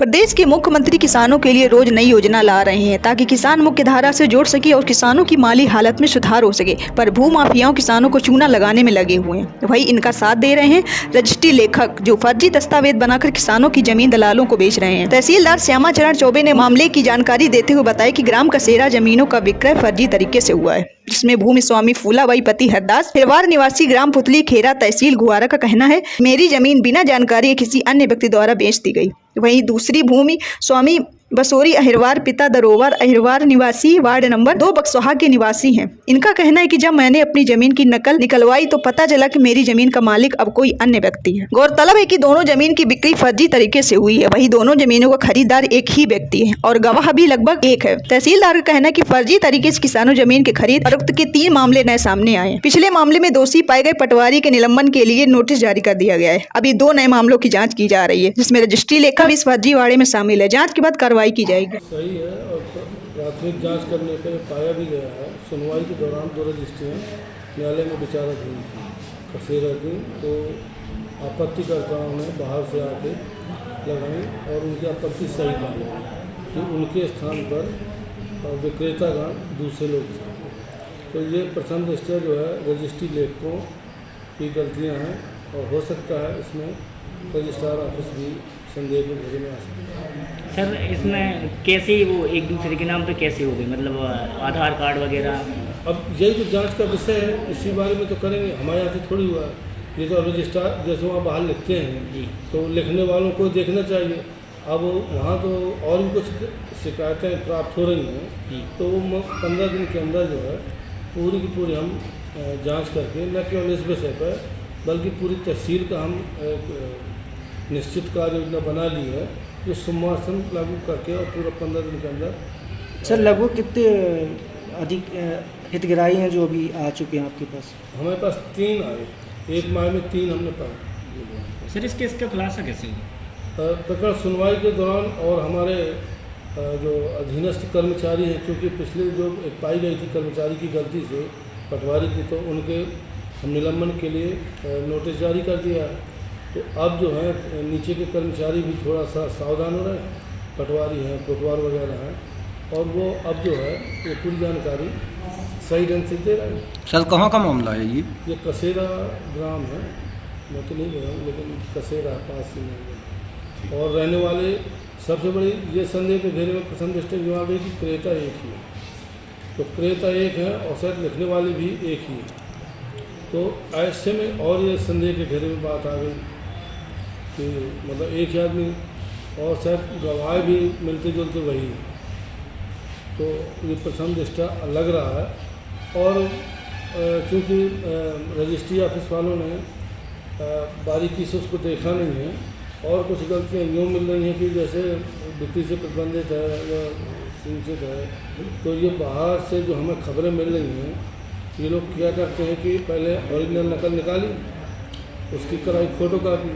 प्रदेश के मुख्यमंत्री किसानों के लिए रोज नई योजना ला रहे हैं ताकि किसान मुख्य धारा से जुड़ सके और किसानों की माली हालत में सुधार हो सके, पर भूमाफियाओं किसानों को चूना लगाने में लगे हुए हैं। वहीं इनका साथ दे रहे हैं रजिस्ट्री लेखक, जो फर्जी दस्तावेज बनाकर किसानों की जमीन दलालों को बेच रहे हैं। तहसीलदार श्यामाचरण चौबे ने मामले की जानकारी देते हुए बताया कि ग्राम कसेरा जमीनों का विक्रय फर्जी तरीके से हुआ है, जिसमें भूमि स्वामी फूलाबाई पति हरदास हिरवार निवासी ग्राम पुतली खेरा तहसील गुहारा का कहना है, मेरी जमीन बिना जानकारी किसी अन्य व्यक्ति द्वारा बेच दी गई। वहीं दूसरी भूमि स्वामी बसोरी अहिरवार पिता दरोवर अहिरवार निवासी वार्ड नंबर 2 बक्सोहा के निवासी हैं। इनका कहना है कि जब मैंने अपनी जमीन की नकल निकलवाई तो पता चला कि मेरी जमीन का मालिक अब कोई अन्य व्यक्ति है। गौरतलब है कि दोनों जमीन की बिक्री फर्जी तरीके से हुई है। वहीं दोनों जमीनों का खरीदार एक ही व्यक्ति है और गवाह भी लगभग एक है। तहसीलदार का कहना है कि फर्जी तरीके से किसानों जमीन के खरीद फरोख्त के 3 मामले नए सामने आए। पिछले मामले में दोषी पाए गए पटवारी के निलंबन के लिए नोटिस जारी कर दिया गया है। अभी 2 नए मामलों की जाँच की जा रही है, जिसमें रजिस्ट्री लेखक इस फर्जीवाड़े में शामिल है। जाँच के बाद कार्रवाई की जाएगी। सही है और प्राथमिक जांच करने पर पाया भी गया है। सुनवाई के दौरान 2 रजिस्ट्रियाँ न्यायालय में विचाराधीन थी कसेरा की, तो आपत्तिकर्ताओं ने बाहर से आके लगाई और उनकी आपत्ति सही पाई कि उनके स्थान पर विक्रेतागण दूसरे लोग थे। तो ये प्रथम दृष्टया जो है रजिस्ट्री लेखकों की गलतियाँ हैं और हो सकता है इसमें रजिस्ट्रार ऑफिस भी संदेह में घेरे में आ सकता है। सर इसमें कैसे वो एक दूसरे के नाम पे कैसे हो गई, मतलब आधार कार्ड वगैरह? अब यही तो जांच का विषय है, इसी बारे में तो करेंगे। हमारे यहाँ से थोड़ी हुआ ये तो रजिस्ट्रार जैसे वहाँ बाहर लिखते हैं तो लिखने वालों को देखना चाहिए। अब वहाँ तो और भी कुछ शिकायतें प्राप्त हो रही हैं, तो वो 15 दिन के अंदर जो है पूरी की पूरी हम जाँच करके न केवल इस विषय पर बल्कि पूरी तहसील का हम निश्चित कार्य योजना बना ली है, जो सम्मासन लागू करके और पूरा 15 दिन के अंदर। सर लगभग कितने अधिक हितग्राही हैं जो अभी आ चुके हैं आपके पास? हमारे पास 3 आए, एक माह में 3 हमने पाए। सर इसके इसका खुलासा कैसे हुआ? प्रकरण सुनवाई के दौरान और हमारे जो अधीनस्थ कर्मचारी हैं, क्योंकि पिछले जो पाई गई थी कर्मचारी की गलती से पटवारी की, तो उनके हम निलंबन के लिए नोटिस जारी कर दिया। तो अब जो है नीचे के कर्मचारी भी थोड़ा सा सावधान हो रहे हैं, पटवारी हैं, कोतवाल वगैरह हैं, और वो अब जो है ये पूरी जानकारी सही ढंग से दे रहे हैं। सर कहाँ का मामला है ये कसेरा ग्राम है, मैं तो नहीं गया हूँ लेकिन कसेरा पास ही है। और रहने वाले सबसे बड़ी ये संदेह के घेरे में प्रथम दृष्टया जवाब है कि क्रेता एक ही है, तो क्रेता एक है और शायद लिखने वाले भी एक ही है। तो ऐसे में और ये संदेह के घेरे में बात आ गई कि मतलब एक ही आदमी और शायद गवाह भी मिलते जुलते वही हैं, तो ये प्रथम दृष्टया लग रहा है। और चूँकि रजिस्ट्री ऑफिस वालों ने बारीकी से उसको देखा नहीं है और कुछ गलतियाँ यूँ मिल रही हैं कि जैसे बिक्री से प्रतिबंधित है या सूचित है, तो ये बाहर से जो हमें खबरें मिल रही हैं, ये लोग क्या करते हैं कि पहले ओरिजिनल नकल निकाली, उसकी कराई फोटोकॉपी,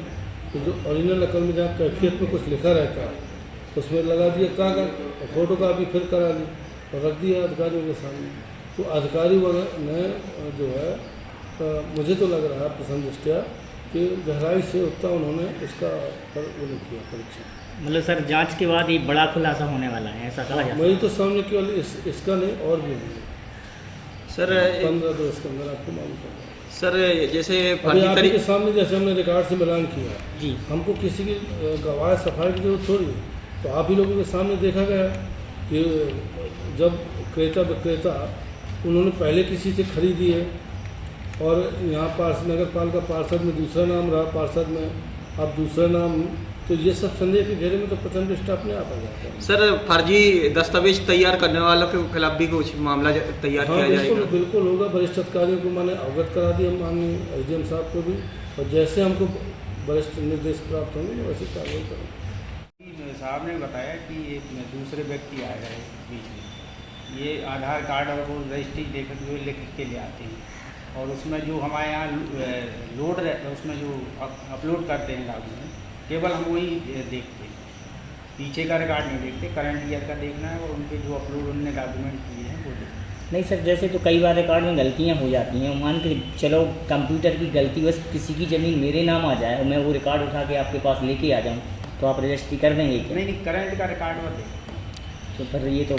तो जो ओरिजिनल नकल में जहाँ कैफियत में कुछ लिखा रहता है उसमें लगा दिया कागज और फोटोकॉपी फिर करा ली और रख दिया अधिकारियों के सामने। तो अधिकारी वगैरह ने जो है मुझे तो लग रहा है प्रथम दृष्टया कि गहराई से उतना उन्होंने उसका वो नहीं किया परीक्षा। मतलब सर जांच के बाद ये बड़ा खुलासा होने वाला है, ऐसा कहा जाता है? वही तो सामने केवल इसका नहीं और भी नहीं सर 15 दिवस के अंदर आपको मालूम करना। सर जैसे आपके सामने जैसे हमने रिकॉर्ड से मिलान किया जी, हमको किसी की गवाह सफाई की जरूरत थोड़ी है, तो आप ही लोगों के सामने देखा गया कि जब क्रेता विक्रेता उन्होंने पहले किसी से खरीदी है और यहाँ नगर पालिका पार्षद में दूसरा नाम रहा, पार्षद में अब दूसरा नाम, तो ये सब संदेह के घेरे में तो प्रथम दृष्टया अपने आप आ जाता है। सर फर्जी दस्तावेज तैयार करने वालों के खिलाफ भी कुछ मामला तैयार किया जाएगा? बिल्कुल होगा। वरिष्ठ अधिकारियों को मैंने अवगत करा दिया, माननीय एसडीएम साहब को भी, और जैसे हमको वरिष्ठ निर्देश प्राप्त होंगे वैसे कार्रवाई करेंगे। साहब ने बताया कि एक दूसरे व्यक्ति आ गए बीच में, ये आधार कार्ड और वो रजिस्ट्री लिख के ले आते हैं और उसमें जो हमारे यहाँ लोड रहता है उसमें जो अपलोड करते हैं डॉक्यूमेंट, केवल हम वही देखते हैं, पीछे का रिकॉर्ड नहीं देखते। करंट ईयर का देखना है और उनके जो अपलोड उन्होंने डॉक्यूमेंट किए हैं वो देखते। नहीं सर, जैसे तो कई बार रिकॉर्ड में गलतियाँ हो जाती हैं, मान के चलो कंप्यूटर की गलती, बस किसी की ज़मीन मेरे नाम आ जाए और मैं वो रिकॉर्ड उठा के आपके पास लेके आ जाऊँ, तो आप रजिस्ट्री कर देंगे क्या? नहीं, करंट का रिकॉर्ड बता। तो फिर ये तो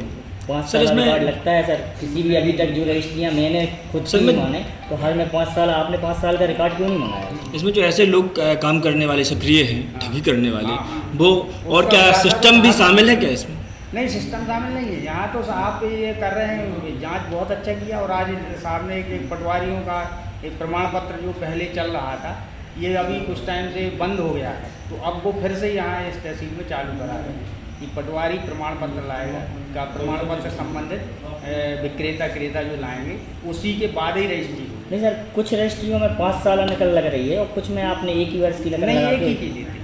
5 सर, साल इसमें- रिकॉर्ड लगता है सर। किसी भी अभी तक जो रजिस्ट्रियाँ मैंने खुद सर, से मैं- माने तो हर में 5 साल, आपने 5 साल का रिकॉर्ड क्यों नहीं मंगाया? इसमें जो ऐसे लोग काम करने वाले सक्रिय हैं, ठगी करने वाले, वो और उसका क्या ज़्यादा सिस्टम भी तो शामिल है क्या इसमें? नहीं, सिस्टम शामिल नहीं है यहाँ तो। आप ये कर रहे हैं, जांच बहुत अच्छा किया। और आज साहब ने एक पटवारियों का एक प्रमाण पत्र जो पहले चल रहा था, ये अभी कुछ टाइम से बंद हो गया है, तो अब वो फिर से यहाँ इस तहसील में चालू करा रहे हैं कि पटवारी प्रमाण पत्र लाएगा, का प्रमाण पत्र संबंधित विक्रेता क्रेता जो लाएंगे उसी के बाद ही रजिस्ट्री होगी। नहीं सर, कुछ रजिस्ट्रियों में 5 साल नकल लग रही है और कुछ में आपने 1 ही वर्ष की नकल नहीं, लगा एक ही के- की देती।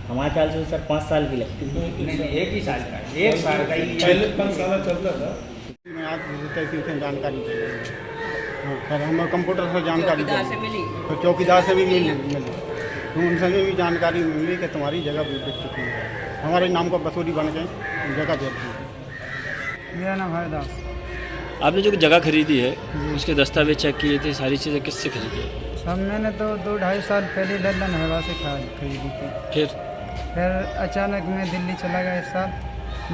हमारे ख्याल से सर 5 साल की लगती है। नहीं, एक ही साल का, 1 साल का ही। पहले 5 साल चलता था। मैं आज तहसील से जानकारी चाहिए। हाँ, फिर हमें कंप्यूटर से जानकारी चाहिए, तो चौकीदार से भी मिली, तो उनसे भी जानकारी मिली कि तुम्हारी जगह भी बिक चुकी है, हमारे नाम को बसूरी बन के जगह दे दी। मेरा नाम हरदास। आपने जो जगह खरीदी है उसके दस्तावेज चेक किए थे, सारी चीज़ें किससे खरीदी है? सब मैंने तो 2-2.5 साल पहले लल्लन हवा से खरीदी थी। फिर अचानक मैं दिल्ली चला गया इस साल,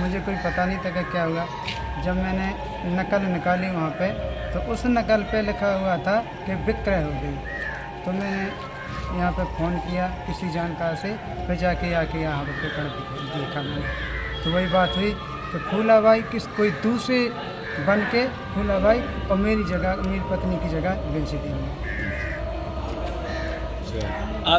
मुझे कोई पता नहीं था कि क्या हुआ। जब मैंने नकल निकाली वहाँ पे, तो उस नकल पे लिखा हुआ था कि विक्रय हो गई। तो मैंने यहाँ पे फ़ोन किया किसी जानकार से, फिर जाके आके यहाँ पर पेपर देखा मैंने, तो वही बात हुई कि फूलाबाई किस कोई दूसरे बन के फूलाबाई और मेरी जगह, मेरी पत्नी की जगह बेच दी। आप